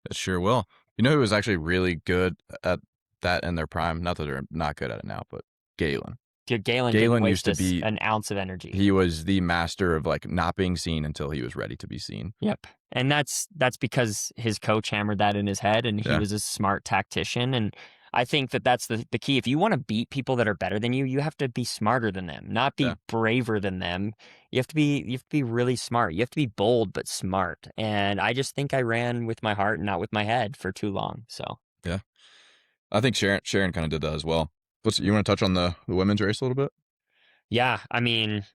It sure will. You know who was actually really good at that in their prime? Not that they're not good at it now, but Galen. Dude, Galen didn't Galen used waste to be, an ounce of energy. he was the master of like not being seen until he was ready to be seen. Yep. And that's because his coach hammered that in his head, and he Yeah. was a smart tactician. And I think that's the key. If you want to beat people that are better than you, you have to be smarter than them, not be Yeah. braver than them. You have to be really smart. You have to be bold but smart. And I just think I ran with my heart and not with my head for too long. So Yeah. I think Sharon kind of did that as well. You want to touch on the women's race a little bit? Yeah, I mean,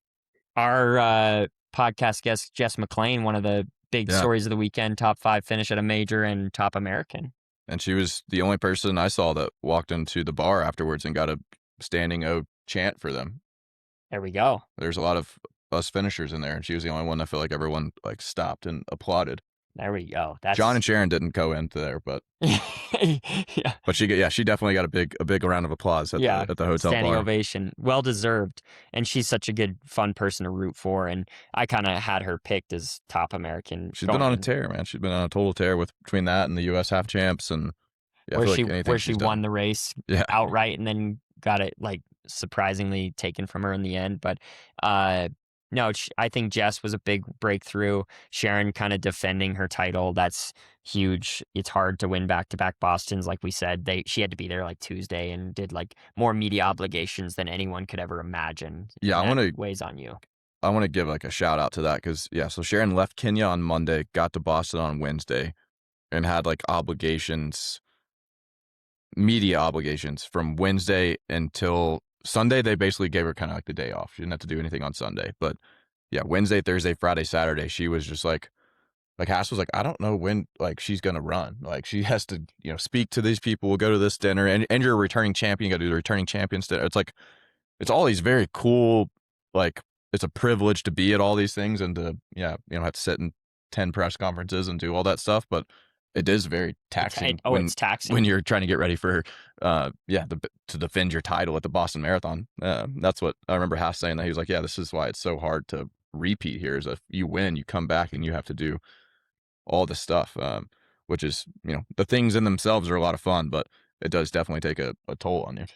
our podcast guest Jess McClain, one of the big Yeah. stories of the weekend, top 5 finish at a major and top American. And she was the only person I saw that walked into the bar afterwards and got a standing O chant for them. There we go. There's a lot of us finishers in there, and she was the only one I feel like everyone like stopped and applauded. There we go. John That's and Sharon didn't go into there, but yeah. she definitely got a big round of applause at Yeah, the hotel standing bar. ovation. Well deserved. And she's such a good, fun person to root for. And I kind of had her picked as top American. She's been on a tear, man. She's been on a total tear with between that and the U.S. half champs, and yeah, I feel like anything where she she's won done. the race Yeah, outright and then got it like surprisingly taken from her in the end. But no, I think Jess was a big breakthrough. Sharon kind of defending her title. That's huge. It's hard to win back-to-back Bostons. Like we said, she had to be there like Tuesday and did like more media obligations than anyone could ever imagine. yeah. And that weighs on you. I want to give like a shout out to that because yeah. So Sharon left Kenya on Monday, got to Boston on Wednesday, and had like obligations, media obligations from Wednesday until Sunday. They basically gave her kind of like the day off. She didn't have to do anything on Sunday, but yeah, Wednesday, Thursday, Friday, Saturday, she was just like Haas was like, I don't know when like she's gonna run. Like she has to, speak to these people, go to this dinner, and you're a returning champion, you gotta do the returning champions dinner. It's like it's all these very cool, like it's a privilege to be at all these things and to have to sit in 10 press conferences and do all that stuff, but it is very taxing It's taxing when you're trying to get ready for to defend your title at the Boston Marathon. That's what I remember Haas saying, that he was like, yeah, this is why it's so hard to repeat here, is if you win, you come back and you have to do all this stuff, which is, the things in themselves are a lot of fun, but it does definitely take a toll on you.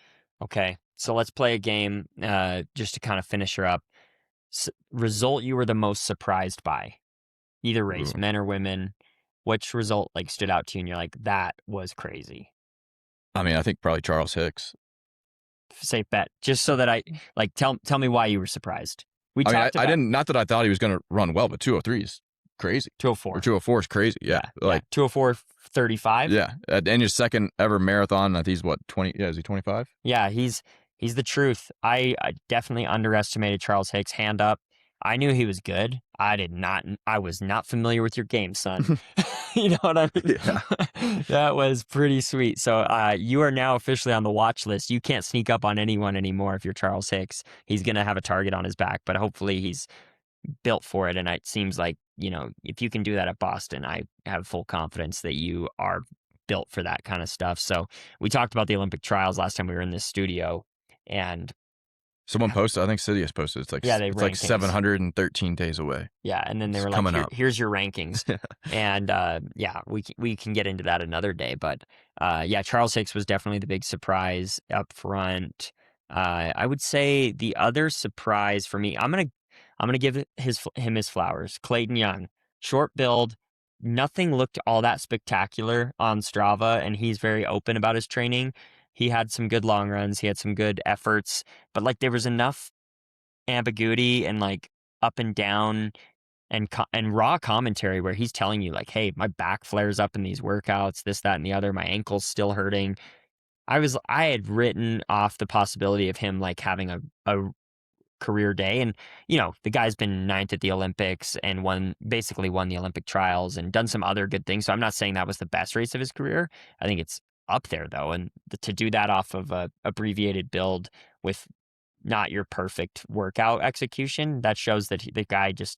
Okay, so let's play a game just to kind of finish her up. Result you were the most surprised by, either race, Ooh. men or women. Which result like stood out to you and you're like, that was crazy? I mean, I think probably Charles Hicks. Safe bet. Just so that I like tell me why you were surprised. We I mean, talked about I didn't, not that I thought he was going to run well, but 203 is crazy. 204. Or 204 is crazy. Yeah. Like 204.35. Yeah. And his second ever marathon, I think he's what, 20? Yeah. Is he 25? Yeah. He's the truth. I definitely underestimated Charles Hicks. Hand up. I knew he was good. I was not familiar with your game, son. You know what I mean? Yeah. That was pretty sweet. So you are now officially on the watch list. You can't sneak up on anyone anymore if you're Charles Hicks. He's going to have a target on his back, but hopefully he's built for it. And it seems like, if you can do that at Boston, I have full confidence that you are built for that kind of stuff. So we talked about the Olympic trials last time we were in this studio, and Someone posted, I think Sidious posted, it's like, yeah, it's like 713 days away. Yeah, and then they It's were coming like, up. here's your rankings. And we can get into that another day. But yeah, Charles Hicks was definitely the big surprise up front. I would say the other surprise for me, I'm gonna give him his flowers. Clayton Young, short build, nothing looked all that spectacular on Strava, and he's very open about his training. He had some good long runs, he had some good efforts, but like there was enough ambiguity and like up and down and raw commentary where he's telling you like, hey, my back flares up in these workouts, this, that, and the other. My ankle's still hurting. I had written off the possibility of him like having a career day. And, the guy's been ninth at the Olympics and basically won the Olympic trials and done some other good things. So I'm not saying that was the best race of his career. I think it's up there though. And to do that off of a abbreviated build with not your perfect workout execution, that shows that the guy just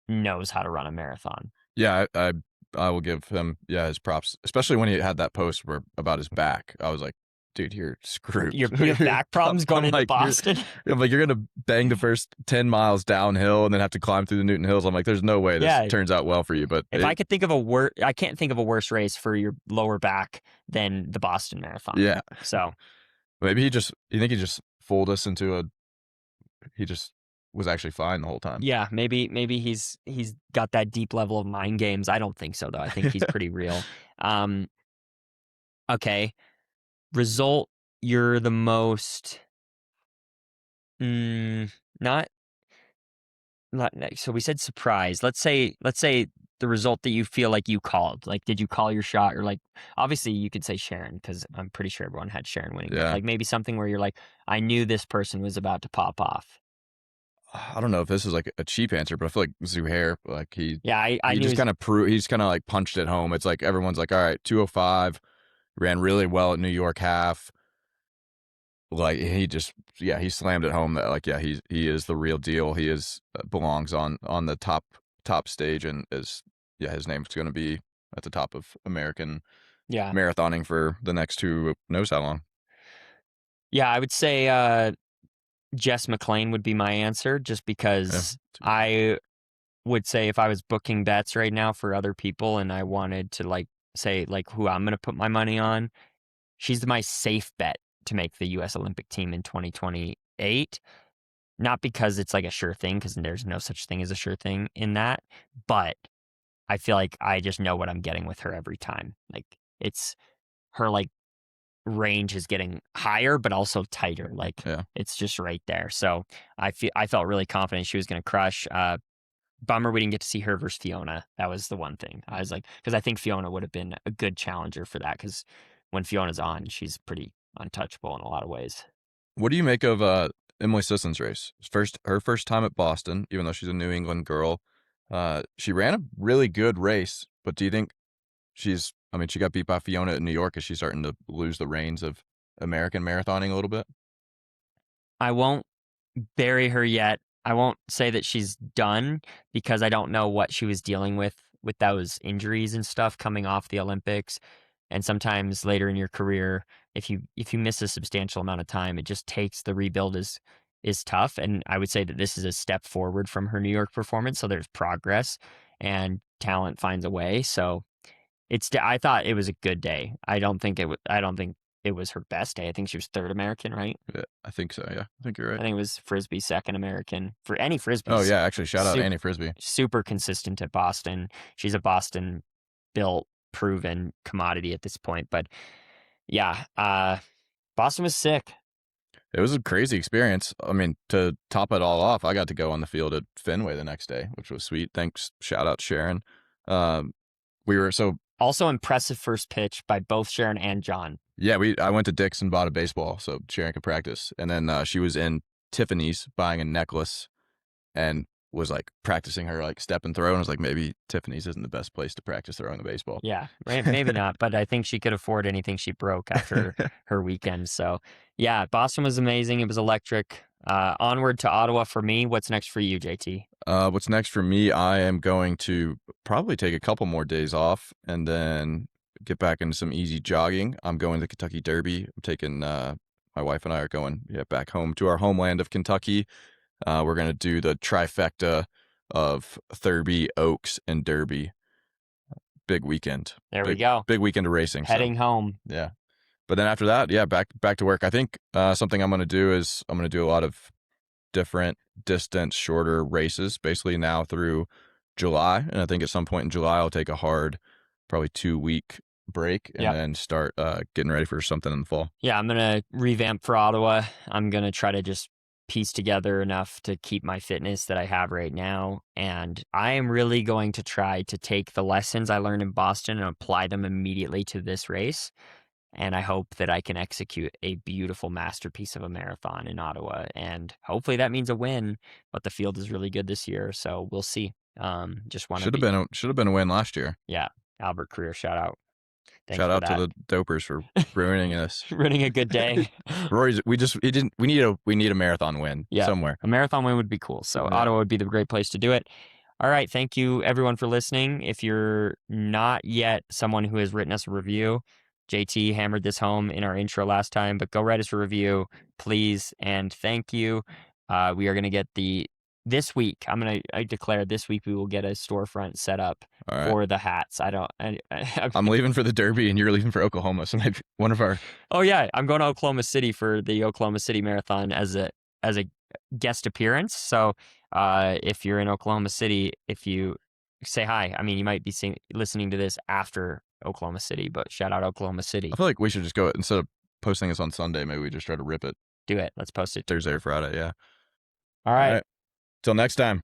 knows how to run a marathon. Yeah, I will give him his props, especially when he had that post about his back. I was like, dude, you're screwed. You have back problems going into like, Boston? I'm like, you're gonna bang the first 10 miles downhill and then have to climb through the Newton Hills. I'm like, there's no way this turns out well for you. But if I could think of I can't think of a worse race for your lower back than the Boston Marathon. Yeah. So maybe you think he just fooled us into he just was actually fine the whole time. Yeah, maybe he's got that deep level of mind games. I don't think so though. I think he's pretty real. Okay. Result you're the most not so we said surprise. Let's say the result that you feel like you called? Like, did you call your shot? Or like, obviously you could say Sharon because I'm pretty sure everyone had Sharon winning, but Yeah. like maybe something where you're like, I knew this person was about to pop off. I don't know if this is like a cheap answer, but I feel like Zuhair, like Yeah, I he knew just kind of he's kind of like punched it home. It's like everyone's like, all right, 205, ran really well at New York half. Like he slammed it home that like, yeah, he is the real deal. He is belongs on the top stage and is, yeah, his name's going to be at the top of American yeah. marathoning for the next who knows how long. Yeah, I would say Jess McClain would be my answer just Yeah. because I would say if I was booking bets right now for other people and I wanted to like say like who I'm going to put my money on, she's my safe bet to make the US Olympic team in 2028. Not because it's like a sure thing, because there's no such thing as a sure thing in that, but I feel like I just know what I'm getting with her every time. Like it's her like range is getting higher, but also tighter. Like Yeah. it's just right there. So I felt really confident she was going to crush. Bummer we didn't get to see her versus Fiona. That was the one thing. I was like, because I think Fiona would have been a good challenger for that. Because when Fiona's on, she's pretty untouchable in a lot of ways. What do you make of Emily Sisson's race? Her first time at Boston, even though she's a New England girl. She ran a really good race, but do you think I mean, she got beat by Fiona in New York. Is she starting to lose the reins of American marathoning a little bit? I won't bury her yet. I won't say that she's done because I don't know what she was dealing with those injuries and stuff coming off the Olympics. And sometimes later in your career, if you miss a substantial amount of time, it just takes the rebuild is tough. And I would say that this is a step forward from her New York performance. So there's progress and talent finds a way. So I thought it was a good day. I don't think it was her best day. I think she was third American, right? Yeah, I think so. Yeah, I think you're I right. think it was Frisbee second American for any Oh Frisbees. yeah, actually, shout out Super, Annie Frisbee. super consistent at Boston. She's a Boston built, proven commodity at this point. But yeah, Boston was sick. It was a crazy experience. I mean, to top it all off, I got to go on the field at Fenway the next day, which was sweet. Thanks, shout out Sharon. Um, we were so Also impressive first pitch by both Sharon and John. Yeah, I went to Dick's and bought a baseball so Sharon could practice, and then she was in Tiffany's buying a necklace and was like practicing her like step and throw, and I was like, maybe Tiffany's isn't the best place to practice throwing a baseball. Yeah, right, maybe not, but I think she could afford anything she broke after her weekend. So yeah, Boston was amazing. It was electric. Onward to Ottawa for me. What's next for you, JT? What's next for me? I am going to probably take a couple more days off and then get back into some easy jogging. I'm going to the Kentucky Derby. I'm taking my wife and I are going back home to our homeland of Kentucky. We're going to do the trifecta of Thurby, Oaks, and Derby. Big weekend. There we go. Big weekend of racing. Heading home. Yeah. But then after that, yeah, back to work. I think something I'm going to do is I'm going to do a lot of different distance, shorter races, basically now through July. And I think at some point in July, I'll take a hard, probably 2-week break and then start getting ready for something in the fall. Yeah, I'm going to revamp for Ottawa. I'm going to try to just piece together enough to keep my fitness that I have right now. And I am really going to try to take the lessons I learned in Boston and apply them immediately to this race. And I hope that I can execute a beautiful masterpiece of a marathon in Ottawa. And hopefully that means a win, but the field is really good this year. So we'll see. Just want to Should have been a win last year. Yeah. Albert Career shout out. Thank Shout you for out that. to the dopers for ruining us. Ruining a good day. Rory's. We need a marathon win somewhere. A marathon win would be cool. So Ottawa would be the great place to do it. All right. Thank you everyone for listening. If you're not yet someone who has written us a review, JT hammered this home in our intro last time, but go write us a review, please. And thank you. We are going to get this week. I declare this week we will get a storefront set up for the hats. I'm leaving for the Derby and you're leaving for Oklahoma. So maybe one of our. Oh yeah, I'm going to Oklahoma City for the Oklahoma City Marathon as a guest appearance. So if you're in Oklahoma City, if you say hi, I mean, you might be listening to this after Oklahoma City, but shout out Oklahoma City. I feel like we should just go instead of posting this on Sunday. Maybe we just try to rip it. Do it. Let's post it Thursday or Friday. Yeah. All right. Till next time.